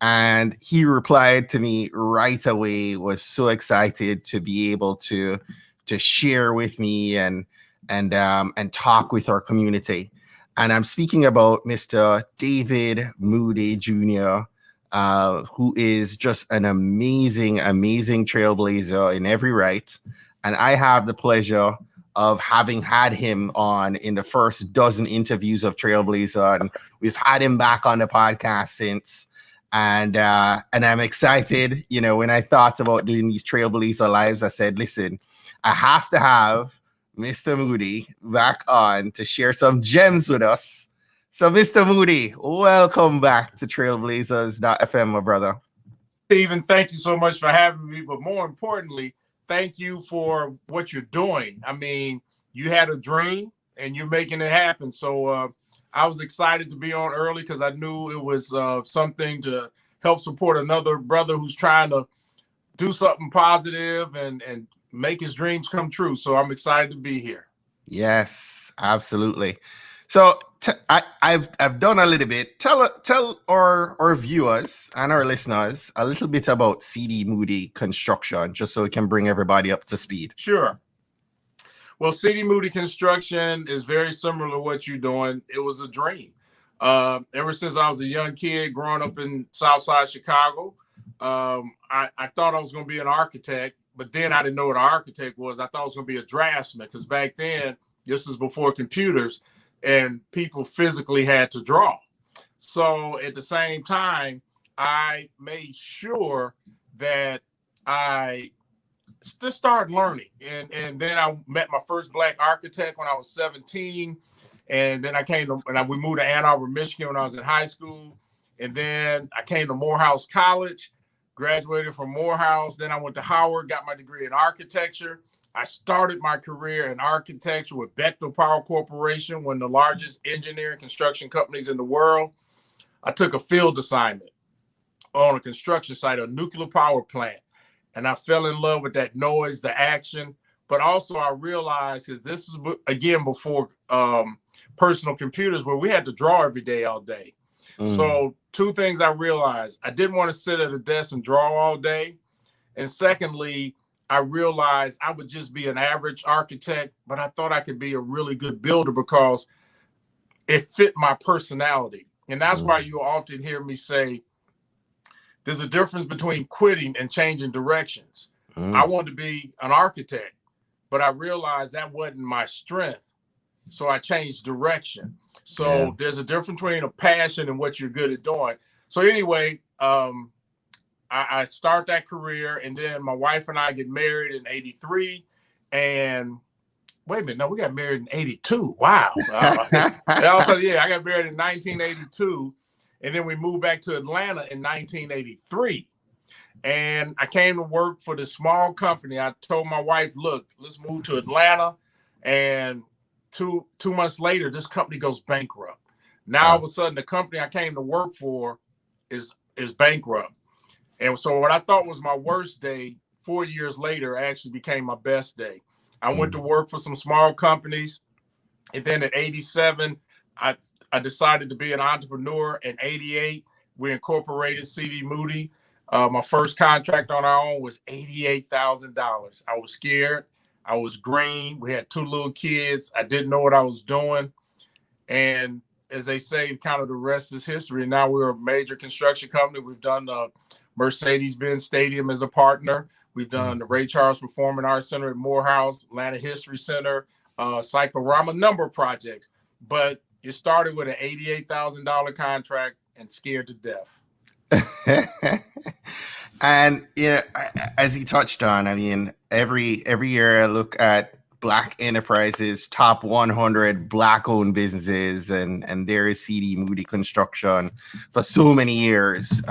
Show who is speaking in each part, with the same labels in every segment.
Speaker 1: And he replied to me right away, was so excited to be able to share with me and talk with our community. And I'm speaking about Mr. David Moody Jr., who is just an amazing, amazing trailblazer in every right. And I have the pleasure of having had him on in the first dozen interviews of Trailblazer, and we've had him back on the podcast since. And I'm excited. You know, when I thought about doing these Trailblazer lives, I said, listen, I have to have Mr. Moody back on to share some gems with us. So, Mr. Moody, welcome back to TrailblazersFM, my brother.
Speaker 2: Stephen, thank you so much for having me. But more importantly, thank you for what you're doing. I mean, you had a dream and you're making it happen. So I was excited to be on early because I knew it was something to help support another brother who's trying to do something positive and make his dreams come true. So I'm excited to be here.
Speaker 1: Yes, absolutely. So I've done a little bit. Tell our viewers and our listeners a little bit about CD Moody Construction, just so we can bring everybody up to speed.
Speaker 2: Sure. Well, CD Moody Construction is very similar to what you're doing. It was a dream. Ever since I was a young kid growing up in Southside Chicago, I thought I was going to be an architect, but then I didn't know what an architect was. I thought I was going to be a draftsman because back then, this was before computers, and people physically had to draw. So at the same time, I made sure that I just started learning. And then I met my first Black architect when I was 17. And then we moved to Ann Arbor, Michigan when I was in high school. And then I came to Morehouse College, graduated from Morehouse. Then I went to Howard, got my degree in architecture. I started my career in architecture with Bechtel Power Corporation, one of the largest engineering construction companies in the world. I took a field assignment on a construction site, a nuclear power plant, and I fell in love with that noise, the action. But also I realized, because this is, again, before personal computers, where we had to draw every day, all day. So two things I realized. I didn't want to sit at a desk and draw all day. And secondly, I realized I would just be an average architect, but I thought I could be a really good builder because it fit my personality. And that's why you often hear me say, there's a difference between quitting and changing directions. I wanted to be an architect, but I realized that wasn't my strength. So I changed direction. So there's a difference between a passion and what you're good at doing. So anyway, I start that career, and then my wife and I get married in 83. And wait a minute, no, we got married in 82. Wow. Also, I got married in 1982. And then we moved back to Atlanta in 1983. And I came to work for this small company. I told my wife, look, let's move to Atlanta. And two months later, this company goes bankrupt. Now, all of a sudden, the company I came to work for is bankrupt. And so what I thought was my worst day, 4 years later, actually became my best day. I went to work for some small companies. And then at 87, I decided to be an entrepreneur. In 88, we incorporated CD Moody. My first contract on our own was $88,000. I was scared. I was green. We had 2 little kids. I didn't know what I was doing. And as they say, kind of the rest is history. Now we're a major construction company. We've done Mercedes-Benz Stadium as a partner. We've done the Ray Charles Performing Arts Center at Morehouse, Atlanta History Center, Cyclorama, number of projects. But it started with an $88,000 contract and scared to death.
Speaker 1: And as he touched on, I mean, every year I look at Black enterprises, top 100 Black-owned businesses, and there is CD Moody Construction. For so many years,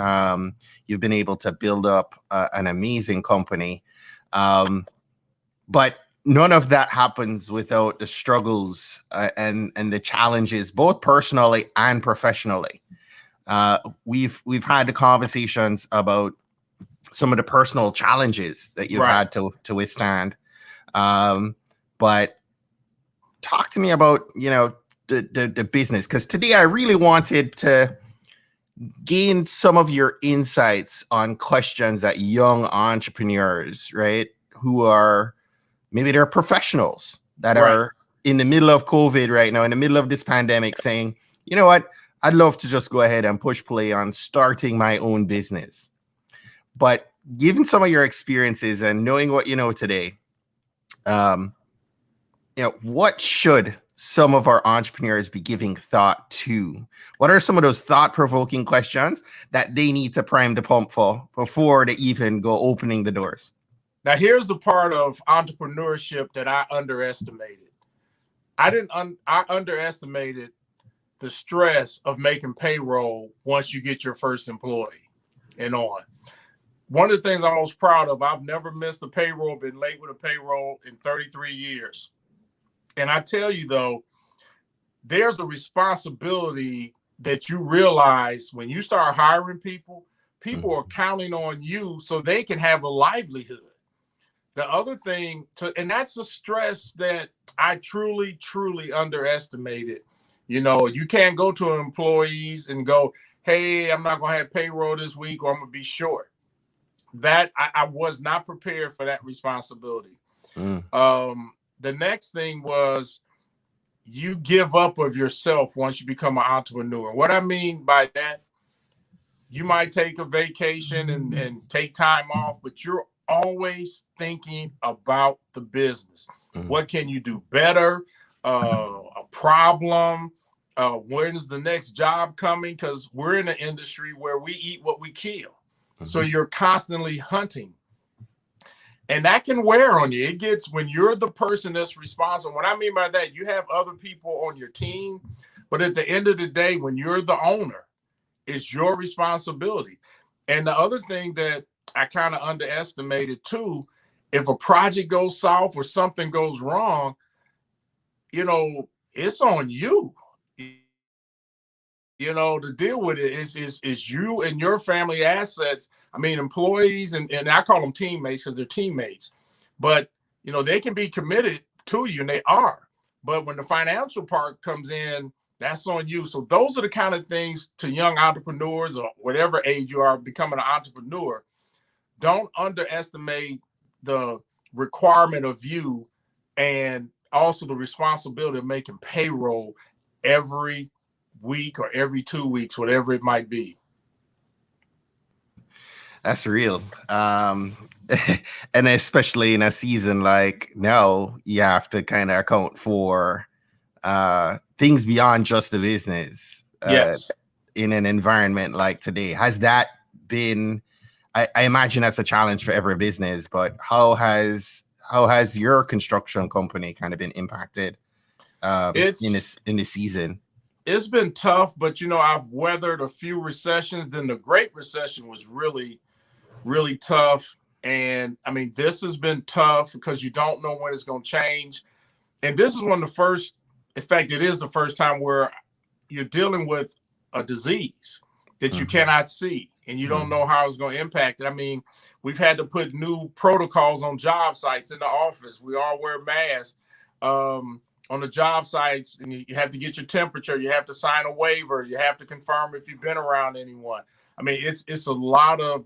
Speaker 1: you've been able to build up an amazing company, but none of that happens without the struggles and the challenges, both personally and professionally. We've had the conversations about some of the personal challenges that you've had to withstand. But talk to me about, the business, because today I really wanted to gain some of your insights on questions that young entrepreneurs, right, who are maybe they're professionals that are in the middle of COVID right now, in the middle of this pandemic, saying, you know what, I'd love to just go ahead and push play on starting my own business. But given some of your experiences and knowing what you know today, what should some of our entrepreneurs be giving thought to? What are some of those thought-provoking questions that they need to prime the pump for before they even go opening the doors?
Speaker 2: Now, here's the part of entrepreneurship that I underestimated. I underestimated the stress of making payroll once you get your first employee and on. One of the things I'm most proud of, I've never missed a payroll, been late with a payroll in 33 years. And I tell you, though, there's a responsibility that you realize when you start hiring people, people are counting on you so they can have a livelihood. The other thing, and that's the stress that I truly, truly underestimated. You know, you can't go to employees and go, hey, I'm not going to have payroll this week or I'm going to be short. That I was not prepared for that responsibility. The next thing was you give up of yourself once you become an entrepreneur. What I mean by that, you might take a vacation and take time off, but you're always thinking about the business. What can you do better? A problem? When's the next job coming? Because we're in an industry where we eat what we kill. So you're constantly hunting. And that can wear on you. It gets when you're the person that's responsible. What I mean by that, you have other people on your team, but at the end of the day, when you're the owner, it's your responsibility. And the other thing that I kind of underestimated too, if a project goes south or something goes wrong, you know, it's on you. You know, to deal with it is you and your family assets. I mean, employees, and I call them teammates because they're teammates. But, you know, they can be committed to you, and they are. But when the financial part comes in, that's on you. So those are the kind of things to young entrepreneurs or whatever age you are becoming an entrepreneur. Don't underestimate the requirement of you and also the responsibility of making payroll every week or every 2 weeks, whatever it might be.
Speaker 1: That's real. And especially in a season like now, you have to kind of account for things beyond just the business.
Speaker 2: Yes.
Speaker 1: In an environment like today. Has that been, I imagine that's a challenge for every business, but how has your construction company kind of been impacted in this season?
Speaker 2: It's been tough, but, you know, I've weathered a few recessions. Then the Great Recession was really, really tough. And, I mean, this has been tough because you don't know when it's going to change. And this is one of the first, in fact, it is the first time where you're dealing with a disease that you cannot see and you don't know how it's going to impact it. I mean, we've had to put new protocols on job sites in the office. We all wear masks. On the job sites, and you have to get your temperature, you have to sign a waiver, you have to confirm if you've been around anyone. I mean, it's a lot of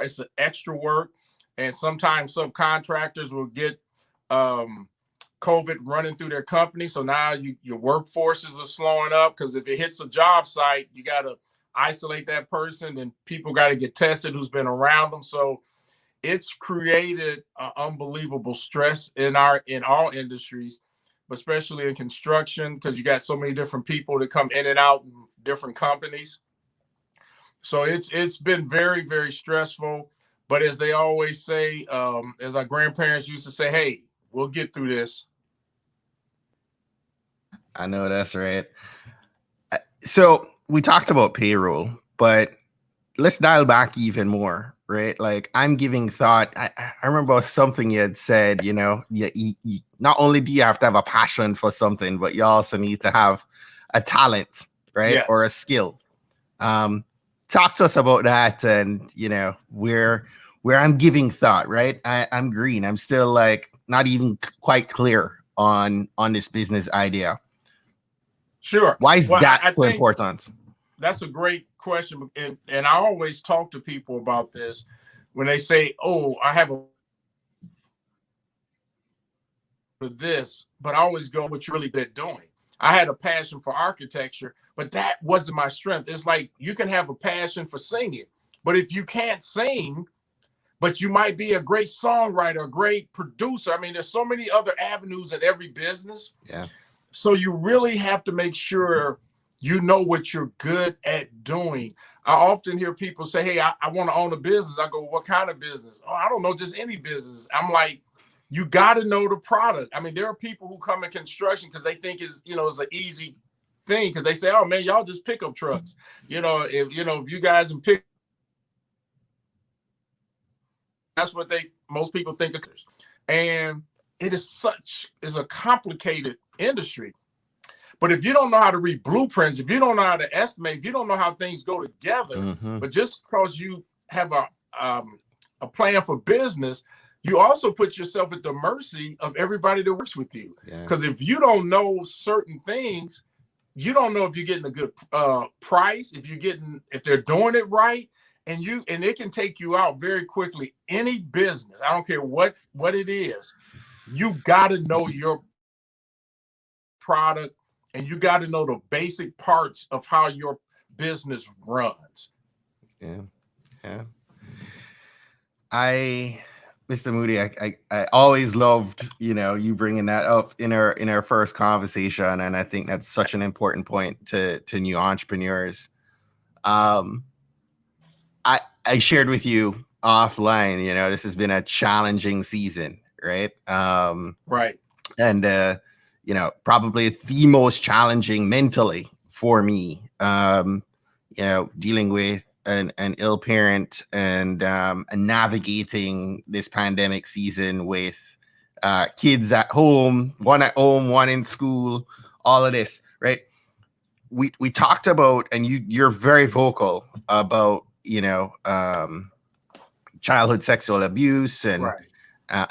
Speaker 2: it's an extra work, and sometimes subcontractors will get COVID running through their company. So now your workforces are slowing up because if it hits a job site, you got to isolate that person, and people got to get tested who's been around them. So it's created unbelievable stress in all industries, especially in construction, because you got so many different people that come in and out in different companies. So it's been very, very stressful. But as they always say, as our grandparents used to say, hey, we'll get through this.
Speaker 1: I know that's right. So we talked about payroll, but let's dial back even more, right? Like I'm giving thought. I remember something you had said, you know, you not only do you have to have a passion for something, but you also need to have a talent, right?
Speaker 2: Yes.
Speaker 1: Or a skill. Talk to us about that. And, you know, where I'm giving thought, right? I'm green. I'm still like not even quite clear on this business idea.
Speaker 2: Sure.
Speaker 1: Why is that so important?
Speaker 2: That's a great question, and I always talk to people about this when they say, "Oh, I have a for this," but I always go, "What you really good at doing?" I had a passion for architecture, but that wasn't my strength. It's like you can have a passion for singing, but if you can't sing, but you might be a great songwriter, a great producer. I mean, there's so many other avenues in every business.
Speaker 1: Yeah.
Speaker 2: So you really have to make sure you know what you're good at doing. I often hear people say, "Hey, I want to own a business." I go, "What kind of business?" "Oh, I don't know, just any business." I'm like, you got to know the product. I mean, there are people who come in construction because they think it's an easy thing, because they say, "Oh man, y'all just pickup trucks." If you guys in pick, that's what most people think of. And it is a complicated industry. But if you don't know how to read blueprints, if you don't know how to estimate, if you don't know how things go together, but just because you have a plan for business, you also put yourself at the mercy of everybody that works with you. Because if you don't know certain things, you don't know if you're getting a good price, if they're doing it right, and it can take you out very quickly. Any business, I don't care what it is, you got to know your product, and you got to know the basic parts of how your business runs.
Speaker 1: Yeah. Mr. Moody, I always loved, you bringing that up in our first conversation. And I think that's such an important point to new entrepreneurs. I shared with you offline, this has been a challenging season, right?
Speaker 2: Right.
Speaker 1: And, probably the most challenging mentally for me, dealing with an ill parent and navigating this pandemic season with kids at home, one at home, one in school, all of this, right? We talked about, and you're very vocal about, childhood sexual abuse and
Speaker 2: right.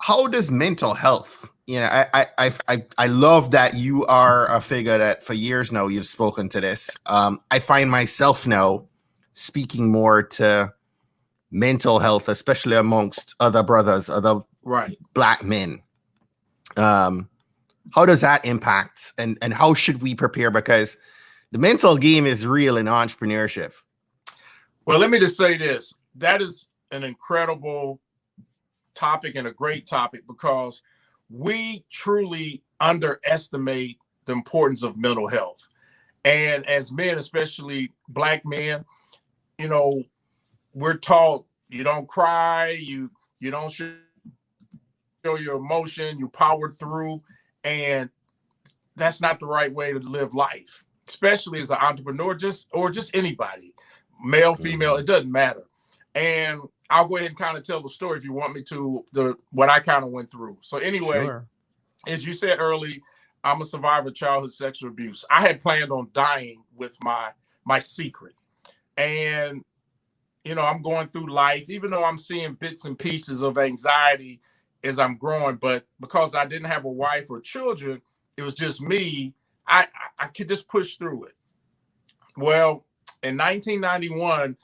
Speaker 1: How does mental health, I love that you are a figure that for years now you've spoken to this. I find myself now speaking more to mental health, especially amongst other brothers, other Black men. How does that impact, and how should we prepare? Because the mental game is real in entrepreneurship.
Speaker 2: Well, let me just say this. That is an incredible topic and a great topic, because we truly underestimate the importance of mental health. And as men, especially Black men, we're taught you don't cry, you don't show your emotion, you power through. And that's not the right way to live life, especially as an entrepreneur, or just anybody, male, female, it doesn't matter. And I'll go ahead and kind of tell the story if you want me to, what I kind of went through. So anyway, as you said early, I'm a survivor of childhood sexual abuse. I had planned on dying with my secret. And, I'm going through life, even though I'm seeing bits and pieces of anxiety as I'm growing, but because I didn't have a wife or children, it was just me, I could just push through it. Well, in 1991,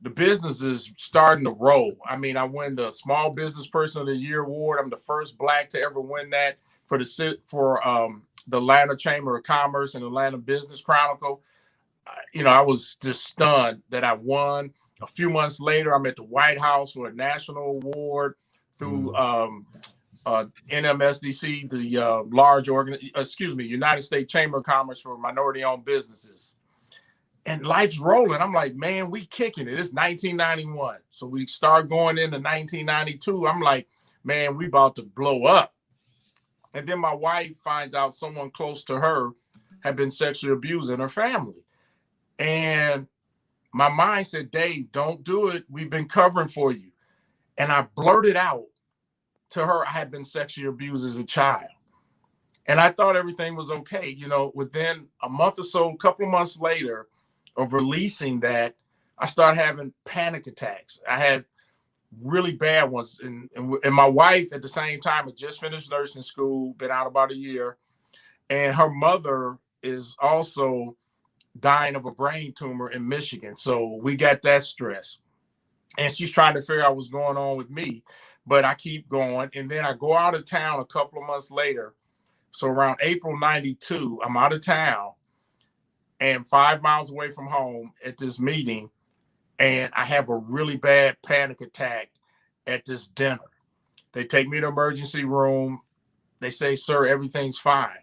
Speaker 2: the business is starting to roll. I mean, I won the Small Business Person of the Year award. I'm the first Black to ever win that for the Atlanta Chamber of Commerce and Atlanta Business Chronicle. I was just stunned that I won. A few months later, I'm at the White House for a national award through NMSDC, the United States Chamber of Commerce for minority-owned businesses. And life's rolling. I'm like, man, we kicking it. It's 1991. So we start going into 1992. I'm like, man, we about to blow up. And then my wife finds out someone close to her had been sexually abused in her family. And my mind said, Dave, don't do it. We've been covering for you. And I blurted out to her, I had been sexually abused as a child. And I thought everything was okay. Within a month or so, a couple of months later of releasing that, I started having panic attacks. I had really bad ones. And my wife at the same time had just finished nursing school, been out about a year. And her mother is also dying of a brain tumor in Michigan. So we got that stress. And she's trying to figure out what's going on with me. But I keep going. And then I go out of town a couple of months later. So around April 92, I'm out of town and 5 miles away from home at this meeting. And I have a really bad panic attack at this dinner. They take me to the emergency room. They say, sir, everything's fine.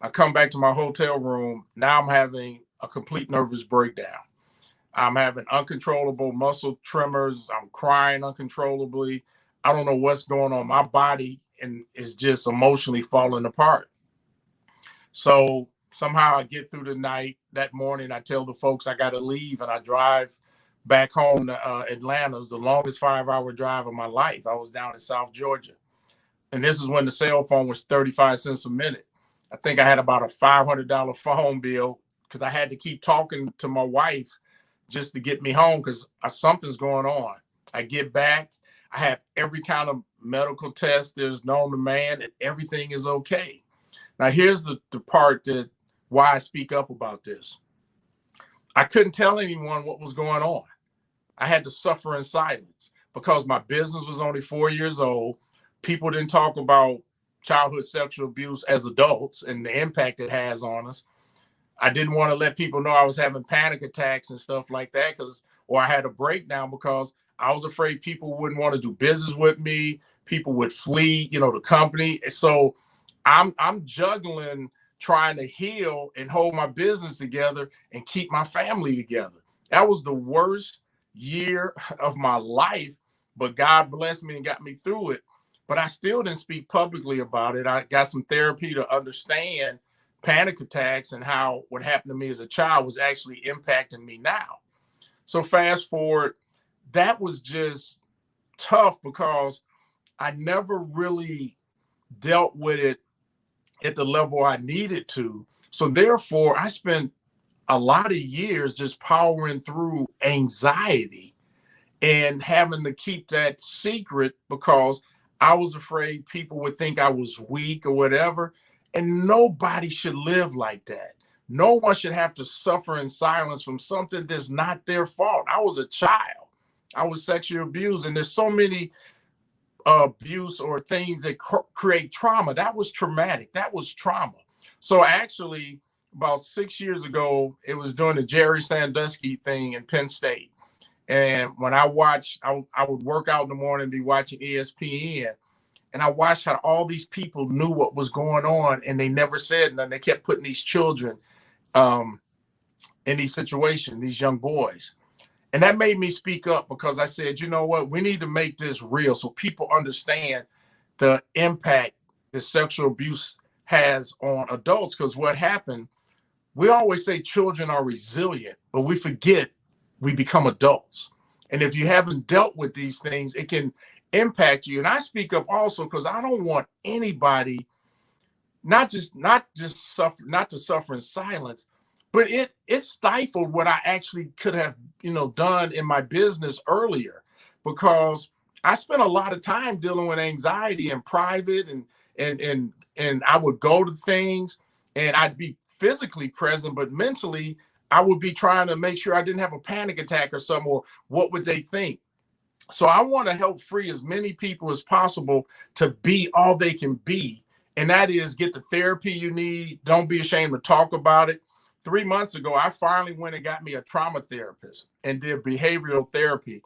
Speaker 2: I come back to my hotel room. Now I'm having a complete nervous breakdown. I'm having uncontrollable muscle tremors. I'm crying uncontrollably. I don't know what's going on. My body is just emotionally falling apart. So somehow I get through the night. That morning, I tell the folks I got to leave, and I drive back home to Atlanta. It was the longest 5-hour drive of my life. I was down in South Georgia. And this is when the cell phone was 35 cents a minute. I think I had about a $500 phone bill because I had to keep talking to my wife just to get me home because something's going on. I get back. I have every kind of medical test there's known to man, and everything is okay. Now, here's the part that why I speak up about this. I couldn't tell anyone what was going on. I had to suffer in silence because my business was only 4 years old. People didn't talk about childhood sexual abuse as adults and the impact it has on us. I didn't want to let people know I was having panic attacks and stuff like that or I had a breakdown because I was afraid people wouldn't want to do business with me. People would flee, the company. So I'm juggling trying to heal and hold my business together and keep my family together. That was the worst year of my life, but God blessed me and got me through it. But I still didn't speak publicly about it. I got some therapy to understand panic attacks and how what happened to me as a child was actually impacting me now. So fast forward, that was just tough because I never really dealt with it at the level I needed to. So therefore, I spent a lot of years just powering through anxiety and having to keep that secret because I was afraid people would think I was weak or whatever. And nobody should live like that. No one should have to suffer in silence from something that's not their fault. I was a child. I was sexually abused, and there's so many abuse or things that create trauma. That was traumatic. That was trauma. So actually, about 6 years ago, it was during the Jerry Sandusky thing in Penn State. And when I watched, I would work out in the morning and be watching ESPN. And I watched how all these people knew what was going on and they never said nothing. They kept putting these children in these situations, these young boys. And that made me speak up because I said, you know what, we need to make this real so people understand the impact that sexual abuse has on adults. Because what happened, we always say children are resilient, but we forget we become adults. And if you haven't dealt with these things, it can impact you. And I speak up also because I don't want anybody not to suffer in silence, but it stifled what I actually could have done in my business earlier, because I spent a lot of time dealing with anxiety in private, and I would go to things and I'd be physically present, but mentally I would be trying to make sure I didn't have a panic attack or something, or what would they think? So I want to help free as many people as possible to be all they can be. And that is get the therapy you need. Don't be ashamed to talk about it. 3 months ago, I finally went and got me a trauma therapist and did behavioral therapy.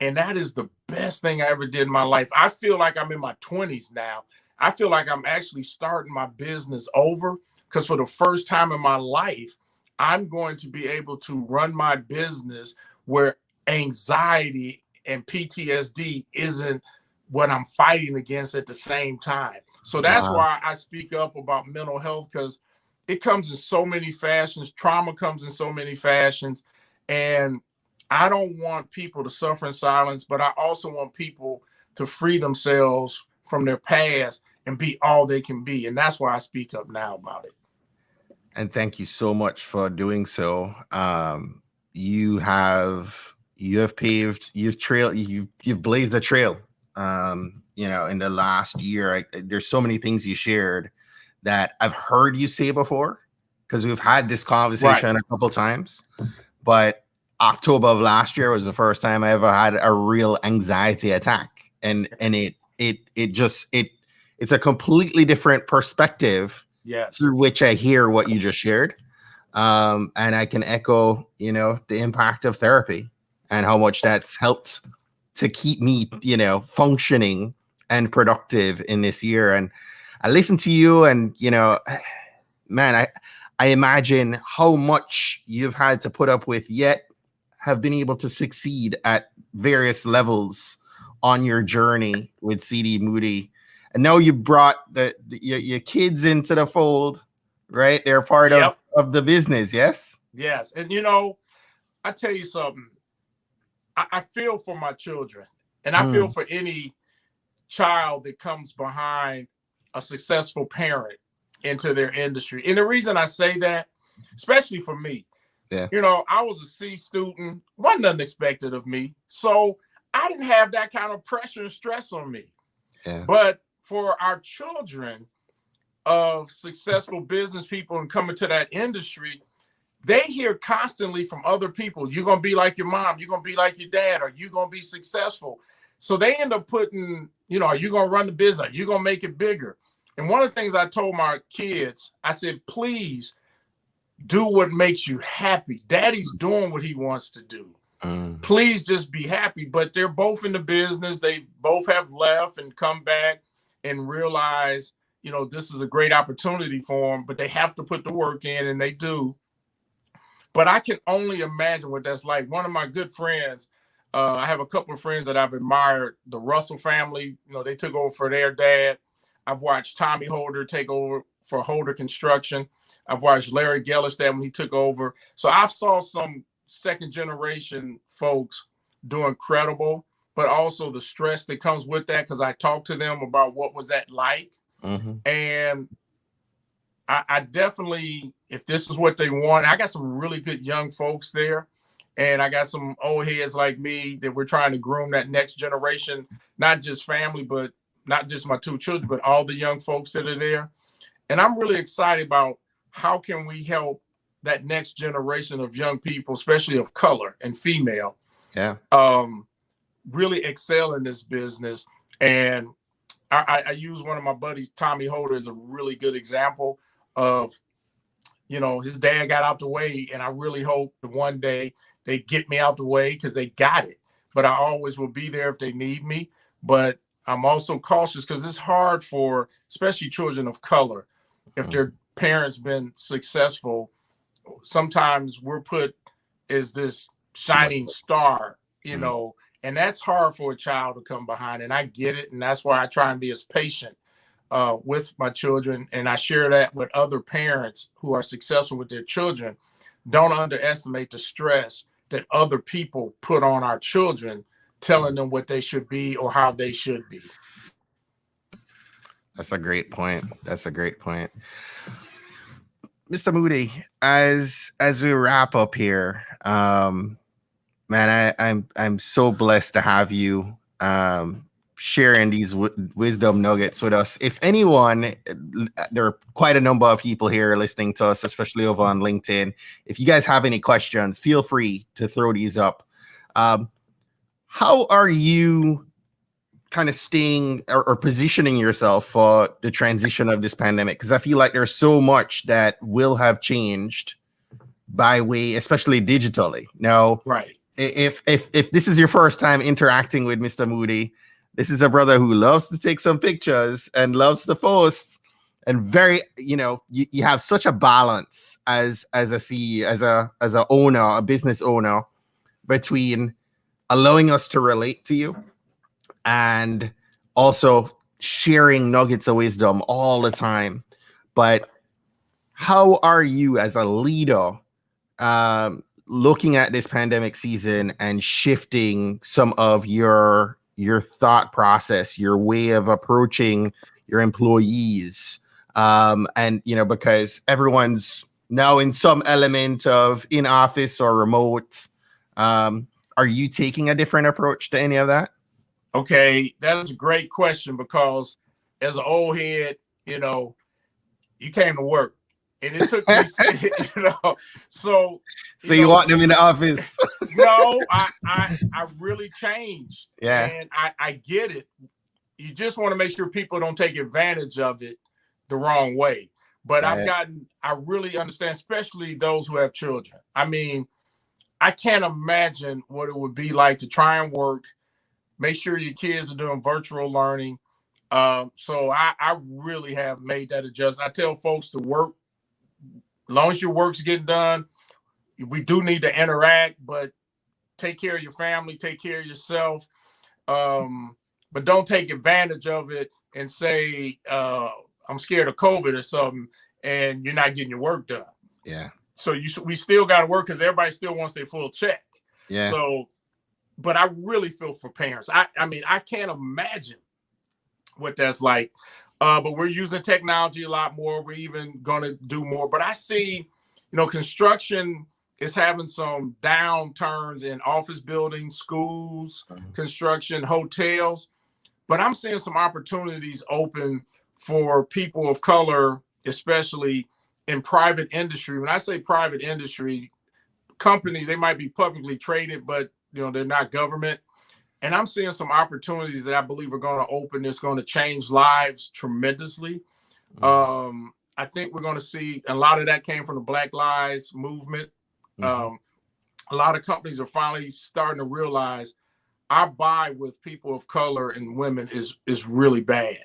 Speaker 2: And that is the best thing I ever did in my life. I feel like I'm in my 20s now. I feel like I'm actually starting my business over, because for the first time in my life, I'm going to be able to run my business where anxiety and PTSD isn't what I'm fighting against at the same time. So that's why I speak up about mental health, because it comes in so many fashions. Trauma comes in so many fashions. And I don't want people to suffer in silence, but I also want people to free themselves from their past and be all they can be. And that's why I speak up now about it.
Speaker 1: And thank you so much for doing so. You've blazed the trail. In the last year, there's so many things you shared that I've heard you say before, because we've had this conversation a couple times, but October of last year was the first time I ever had a real anxiety attack, and it's a completely different perspective through which I hear what you just shared, and I can echo, the impact of therapy and how much that's helped to keep me, functioning and productive in this year. And I listen to you, and man, I imagine how much you've had to put up with, yet have been able to succeed at various levels on your journey with CD Moody. And now you brought your kids into the fold, right? They're part of the business, yes?
Speaker 2: Yes. And, I tell you something. I feel for my children, and I feel for any child that comes behind a successful parent into their industry. And the reason I say that, especially for me, I was a C student, wasn't nothing expected of me. So I didn't have that kind of pressure and stress on me.
Speaker 1: Yeah.
Speaker 2: But for our children of successful business people and coming to that industry, they hear constantly from other people, you're going to be like your mom, you're going to be like your dad, or you're going to be successful. So they end up putting, are you going to run the business? Are you going to make it bigger? And one of the things I told my kids, I said, please do what makes you happy. Daddy's doing what he wants to do. Please just be happy. But they're both in the business. They both have left and come back and realize, this is a great opportunity for them, but they have to put the work in, and they do. But I can only imagine what that's like. One of my good friends, I have a couple of friends that I've admired, the Russell family, they took over for their dad. I've watched Tommy Holder take over for Holder Construction. I've watched Larry Gellerstedt when he took over. So I saw some second generation folks do incredible, but also the stress that comes with that, because I talked to them about what was that like. And I definitely, if this is what they want, I got some really good young folks there. And I got some old heads like me that we're trying to groom that next generation, not just family, but not just my two children, but all the young folks that are there. And I'm really excited about how can we help that next generation of young people, especially of color and female, really excel in this business. And I use one of my buddies, Tommy Holder, as a really good example of, his dad got out the way. And I really hope that one day they get me out the way, because they got it. But I always will be there if they need me. But I'm also cautious, because it's hard for especially children of color. If their parents been successful, sometimes we're put as this shining star, and that's hard for a child to come behind. And I get it. And that's why I try and be as patient with my children. And I share that with other parents who are successful with their children. Don't underestimate the stress that other people put on our children, telling them what they should be or how they should be.
Speaker 1: That's a great point. Mr. Moody, as we wrap up here, man, I'm so blessed to have you sharing these wisdom nuggets with us. If anyone, there are quite a number of people here listening to us, especially over on LinkedIn. If you guys have any questions, feel free to throw these up. How are you kind of staying or positioning yourself for the transition of this pandemic? Because I feel like there's so much that will have changed by way, especially digitally. Now,
Speaker 2: right.
Speaker 1: If this is your first time interacting with Mr. Moody, this is a brother who loves to take some pictures and loves to post, and very, you have such a balance as a CEO, as a owner, a business owner, between allowing us to relate to you and also sharing nuggets of wisdom all the time. But how are you as a leader looking at this pandemic season and shifting some of your thought process, your way of approaching your employees? And, because everyone's now in some element of in office or remote. Are you taking a different approach to any of that?
Speaker 2: Okay, that is a great question, because as an old head, you came to work. And it took me, so
Speaker 1: you want them in the office?
Speaker 2: No, I really changed.
Speaker 1: Yeah.
Speaker 2: And I get it. You just want to make sure people don't take advantage of it the wrong way. But I really understand, especially those who have children. I mean, I can't imagine what it would be like to try and work, make sure your kids are doing virtual learning. So I really have made that adjustment. I tell folks to work, as long as your work's getting done. We do need to interact, but take care of your family, take care of yourself. But don't take advantage of it and say, I'm scared of COVID or something, and you're not getting your work done.
Speaker 1: Yeah.
Speaker 2: So we still got to work because everybody still wants their full check.
Speaker 1: Yeah.
Speaker 2: So, but I really feel for parents. I mean, I can't imagine what that's like. But we're using technology a lot more. We're even going to do more. But I see, construction is having some downturns in office buildings, schools, construction, hotels. But I'm seeing some opportunities open for people of color, especially in private industry. When I say private industry, companies, they might be publicly traded, but they're not government. And I'm seeing some opportunities that I believe are going to open. It's going to change lives tremendously. I think we're going to see a lot of that came from the Black Lives movement. A lot of companies are finally starting to realize our buy with people of color and women is really bad.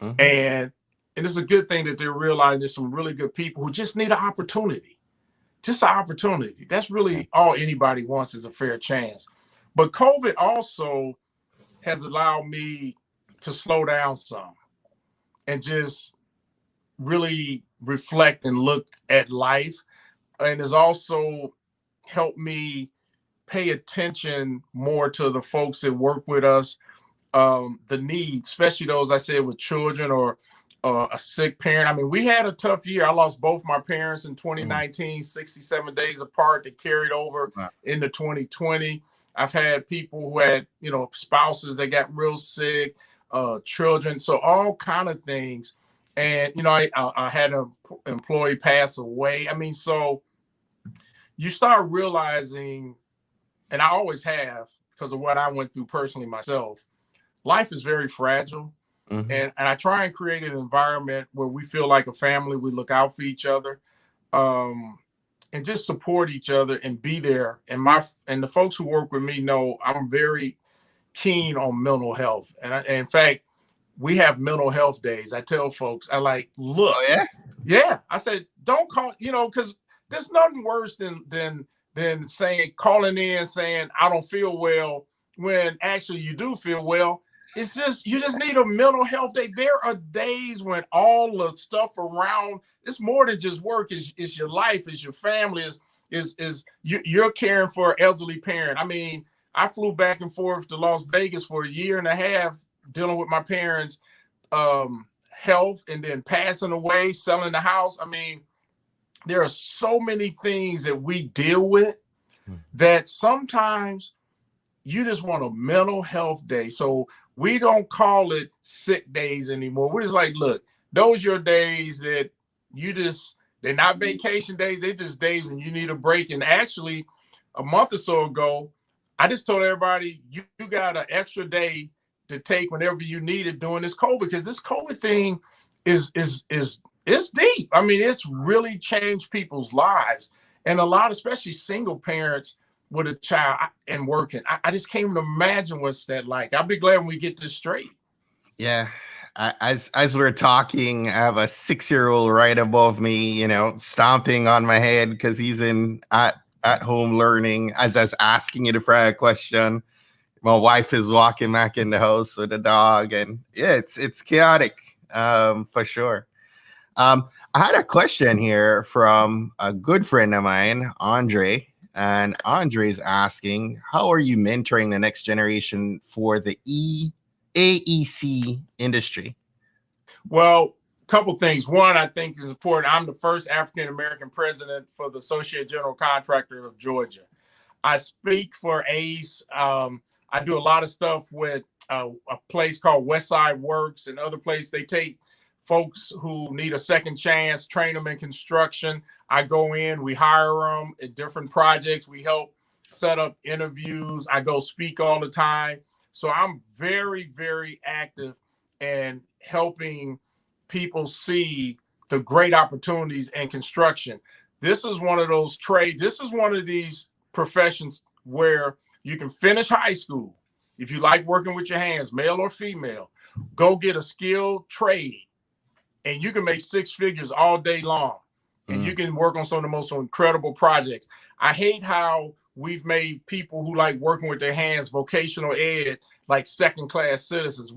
Speaker 2: And it's a good thing that they're realizing there's some really good people who just need an opportunity. Just an opportunity. That's really all anybody wants, is a fair chance. But COVID also has allowed me to slow down some and just really reflect and look at life. And has also helped me pay attention more to the folks that work with us, the needs, especially those, I said, with children or a sick parent. I mean, we had a tough year. I lost both my parents in 2019, 67 days apart, that carried over into 2020. I've had people who had, spouses that got real sick, children, so all kind of things. And, I had an employee pass away. I mean, so you start realizing, and I always have because of what I went through personally myself, life is very fragile. And I try and create an environment where we feel like a family, we look out for each other, and just support each other and be there. And the folks who work with me know I'm very keen on mental health. And in fact, we have mental health days. I tell folks, look, yeah. I said, don't call, because there's nothing worse than calling in saying, I don't feel well, when actually you do feel well. It's just, you just need a mental health day. There are days when all the stuff around, it's more than just work. It's your life, it's your family, you're caring for an elderly parent. I mean, I flew back and forth to Las Vegas for a year and a half dealing with my parents' health, and then passing away, selling the house. I mean, there are so many things that we deal with that sometimes you just want a mental health day. So we don't call it sick days anymore. We're just like, look, those are your days that they're not vacation days. They're just days when you need a break. And actually, a month or so ago, I just told everybody, you got an extra day to take whenever you need it during this COVID, because this COVID thing is deep. I mean, it's really changed people's lives. And a lot, especially single parents with a child and working. I just can't even imagine what's that like. I'll be glad when we get this straight.
Speaker 1: Yeah. As we're talking, I have a 6-year-old right above me, stomping on my head because he's at home learning. As I was asking you the prior question, my wife is walking back in the house with the dog, and yeah, it's chaotic, for sure. I had a question here from a good friend of mine, Andre. And Andre's asking, how are you mentoring the next generation for the AEC industry?
Speaker 2: Well, a couple things. One, I think is important. I'm the first African-American president for the Associate General Contractor of Georgia. I speak for ACE. I do a lot of stuff with a place called Westside Works and other places. They take folks who need a second chance, train them in construction. I go in, we hire them at different projects. We help set up interviews. I go speak all the time. So I'm very, very active in helping people see the great opportunities in construction. This is one of those trades. This is one of these professions where you can finish high school. If you like working with your hands, male or female, go get a skilled trade and you can make six figures all day long. And you can work on some of the most incredible projects. I hate how we've made people who like working with their hands, vocational ed, like second-class citizens.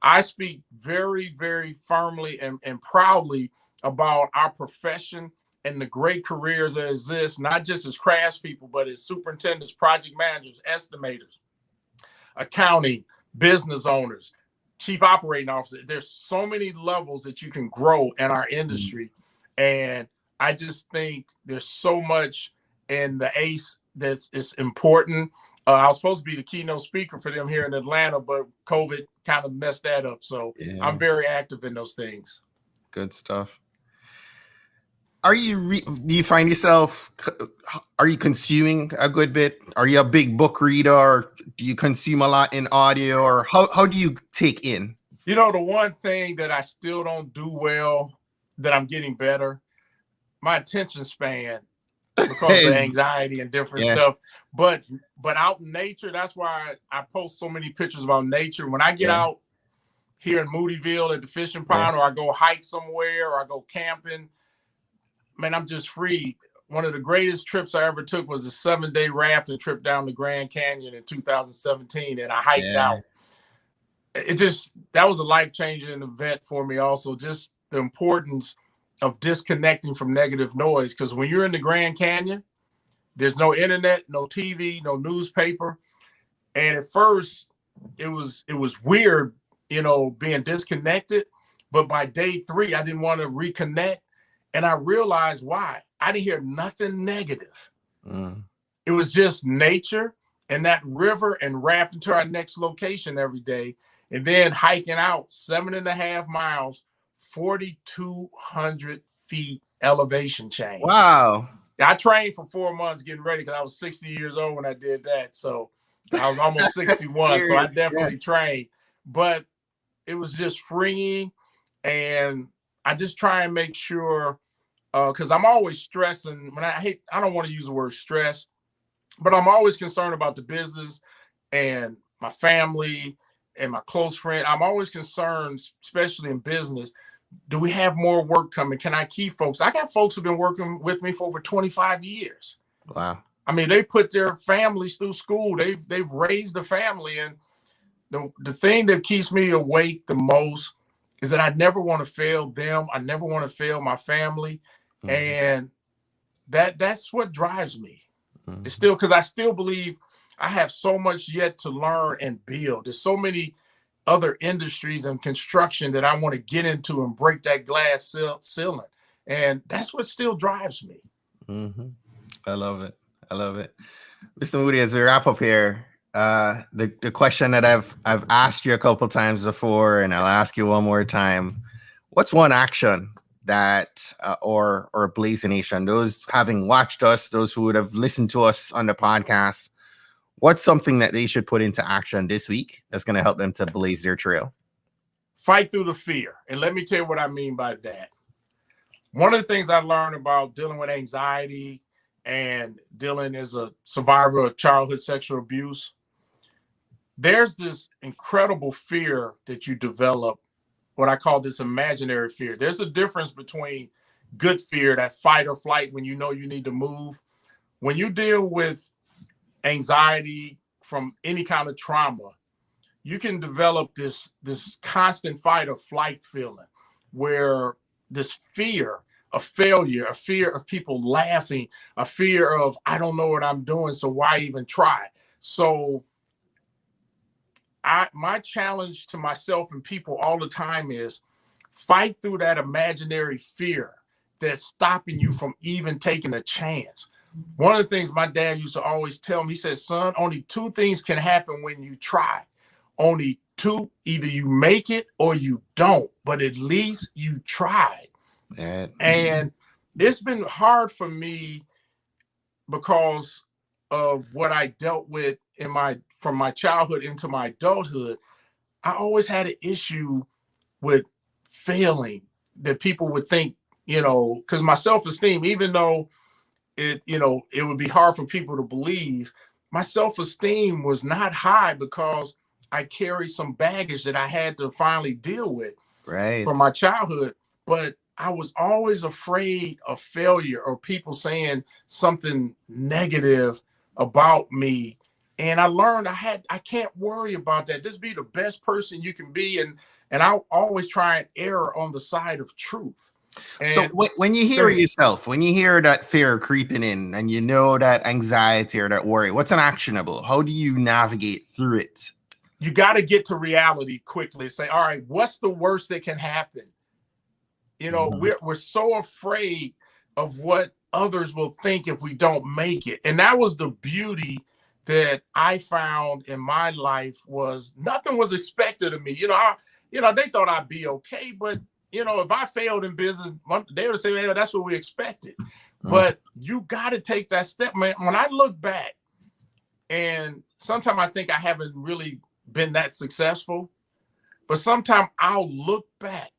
Speaker 2: I speak very, very firmly and proudly about our profession and the great careers that exist, not just as craftspeople, but as superintendents, project managers, estimators, accounting, business owners, chief operating officers. There's so many levels that you can grow in our industry. And I just think there's so much in the ACE that's important. I was supposed to be the keynote speaker for them here in Atlanta, but COVID kind of messed that up. So I'm very active in those things.
Speaker 1: Good stuff. Do you find yourself, are you consuming a good bit? Are you a big book reader, or do you consume a lot in audio, or how do you take in?
Speaker 2: You know, the one thing that I still don't do well, that I'm getting better, my attention span, because of anxiety and different stuff. But out in nature, that's why I post so many pictures about nature. When I get out here in Moodyville at the fishing pond, or I go hike somewhere, or I go camping, man, I'm just free. One of the greatest trips I ever took was a 7-day rafting trip down the Grand Canyon in 2017, and I hiked out. That was a life-changing event for me also, just the importance of disconnecting from negative noise. Because when you're in the Grand Canyon, there's no internet, no TV, no newspaper. And at first it was weird, you know, being disconnected. But by day 3, I didn't want to reconnect. And I realized why. I didn't hear nothing negative. It was just nature and that river, and rafting to our next location every day. And then hiking out 7.5 miles, 4,200 feet elevation change.
Speaker 1: Wow.
Speaker 2: I trained for 4 months getting ready because I was 60 years old when I did that. So I was almost 61. So I definitely trained. But it was just freeing. And I just try and make sure, because I'm always stressing. I don't want to use the word stress, but I'm always concerned about the business and my family and my close friend. I'm always concerned, especially in business. Do we have more work coming? Can I keep folks? I got folks who've been working with me for over 25 years.
Speaker 1: Wow.
Speaker 2: I mean, they put their families through school. They've raised a family. And the thing that keeps me awake the most is that I never want to fail them. I never want to fail my family. And that's what drives me. It's still, because I still believe I have so much yet to learn and build. There's so many other industries and construction that I want to get into and break that glass ceiling. And that's what still drives me.
Speaker 1: I love it. I love it. Mr. Moody, as we wrap up here, the question that I've asked you a couple times before, and I'll ask you one more time. What's one action that, or Blaze Nation, those having watched us, those who would have listened to us on the podcast, what's something that they should put into action this week that's going to help them to blaze their trail?
Speaker 2: Fight through the fear. And let me tell you what I mean by that. One of the things I learned about dealing with anxiety and dealing as a survivor of childhood sexual abuse, there's this incredible fear that you develop, what I call this imaginary fear. There's a difference between good fear, that fight or flight, when you know you need to move. When you deal with anxiety from any kind of trauma, you can develop this constant fight or flight feeling, where this fear of failure, a fear of people laughing, a fear of, I don't know what I'm doing, so why even try? So my challenge to myself and people all the time is fight through that imaginary fear that's stopping you from even taking a chance. One of the things my dad used to always tell me, he said, son, only 2 things can happen when you try. Only either you make it or you don't, but at least you tried. And it's been hard for me because of what I dealt with from my childhood into my adulthood. I always had an issue with failing, that people would think, because my self-esteem, even though it would be hard for people to believe, my self-esteem was not high because I carried some baggage that I had to finally deal with from my childhood. But I was always afraid of failure or people saying something negative about me. And I learned I can't worry about that. Just be the best person you can be. And I always try and err on the side of truth. And
Speaker 1: so when you hear yourself, when you hear that fear creeping in and you know that anxiety or that worry, what's an actionable? How do you navigate through it?
Speaker 2: You got to get to reality quickly. Say, all right, what's the worst that can happen? We're so afraid of what others will think if we don't make it. And that was the beauty that I found in my life, was nothing was expected of me. They thought I'd be okay, but if I failed in business, they would say, "Well, that's what we expected." But you got to take that step, man. When I look back, and sometimes I think I haven't really been that successful, but sometimes I'll look back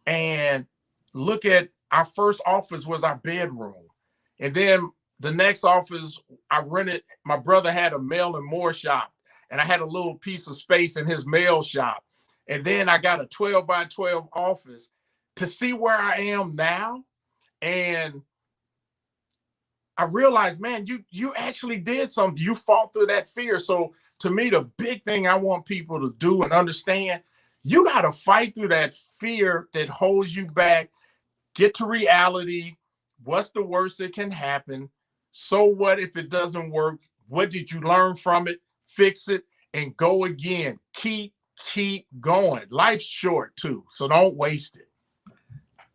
Speaker 2: and look at our first office was our bedroom. And then the next office I rented, my brother had a mail and more shop, and I had a little piece of space in his mail shop. And then I got a 12 by 12 office. To see where I am now. And I realized, man, you actually did something. You fought through that fear. So to me, the big thing I want people to do and understand, you got to fight through that fear that holds you back. Get to reality. What's the worst that can happen? So what if it doesn't work? What did you learn from it? Fix it and go again. Keep going. Life's short too, so don't waste it.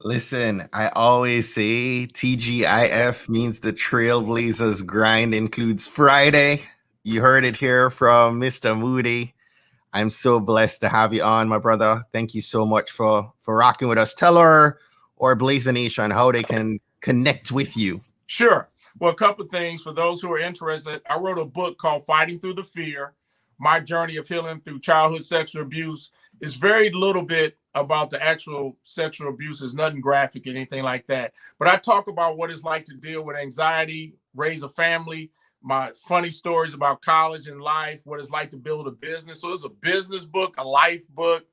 Speaker 1: Listen, I always say TGIF means the Trailblazers grind includes Friday. You heard it here from Mr. Moody. I'm so blessed to have you on, my brother. Thank you so much for rocking with us. Tell our Blazer Nation how they can connect with you.
Speaker 2: Sure. Well, a couple of things for those who are interested. I wrote a book called Fighting Through the Fear, My Journey of Healing Through Childhood Sexual Abuse. It's very little bit about the actual sexual abuse. It's nothing graphic or anything like that. But I talk about what it's like to deal with anxiety, raise a family, my funny stories about college and life, what it's like to build a business. So it's a business book, a life book.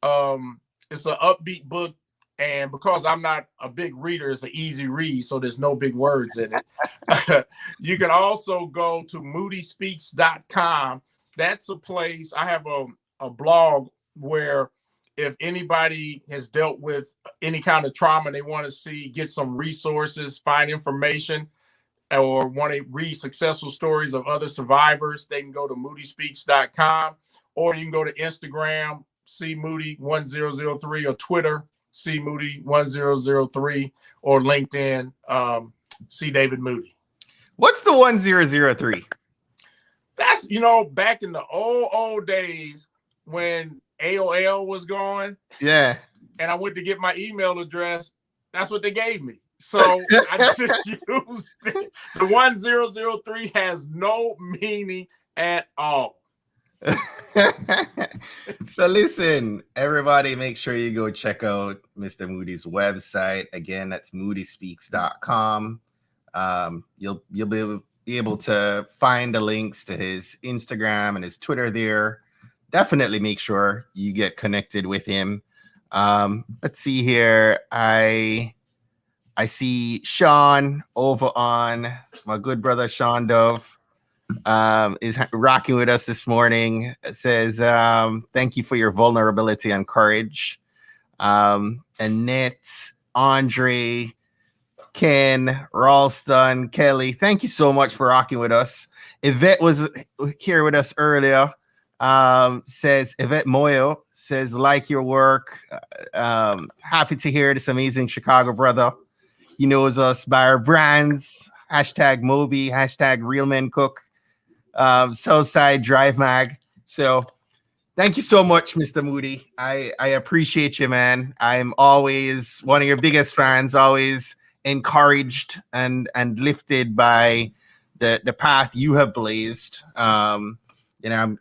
Speaker 2: It's an upbeat book. And because I'm not a big reader, it's an easy read, so there's no big words in it. You can also go to moodyspeaks.com. That's a place. I have a blog where if anybody has dealt with any kind of trauma, they want to get some resources, find information, or want to read successful stories of other survivors, they can go to moodyspeaks.com, or you can go to Instagram, cmoody1003, or Twitter, cmoody1003, or LinkedIn, C David Moody.
Speaker 1: What's the 1003?
Speaker 2: That's, back in the old days when AOL was going.
Speaker 1: Yeah.
Speaker 2: And I went to get my email address. That's what they gave me. So I just used it. The 1003 has no meaning at all.
Speaker 1: So listen, everybody, make sure you go check out Mr. Moody's website. Again, that's moodyspeaks.com. You'll be able to find the links to his Instagram and his Twitter there. Definitely make sure you get connected with him. Let's see here. I see Sean over on my good brother Sean Dove is rocking with us this morning. It says, thank you for your vulnerability and courage. Annette, Andre, Ken, Ralston, Kelly, thank you so much for rocking with us. Yvette was here with us earlier. Says Yvette Moyo says, like your work. Happy to hear this amazing Chicago brother. He knows us by our brands, hashtag Moby, hashtag Real Men Cook, Southside Drive Mag. So Thank you so much, Mr. Moody. I appreciate you, man. I'm always one of your biggest fans, always encouraged and lifted by the path you have blazed. I'm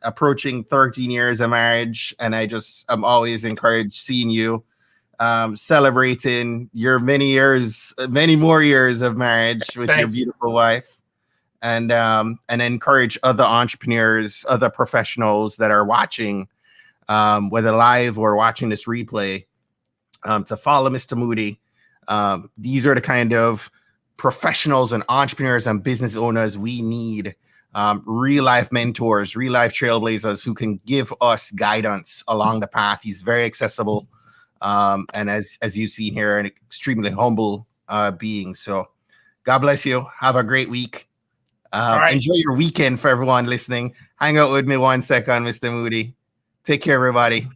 Speaker 1: approaching 13 years of marriage, and I'm always encouraged seeing you celebrating your many more years of marriage with your beautiful wife. And encourage other entrepreneurs, other professionals that are watching, whether live or watching this replay, to follow Mr. Moody. These are the kind of professionals and entrepreneurs and business owners we need. Real life mentors, real life trailblazers who can give us guidance along the path. He's very accessible, and as you've seen here, an extremely humble being. So God bless you. Have a great week. Right. Enjoy your weekend for everyone listening. Hang out with me 1 second, Mr. Moody. Take care, everybody.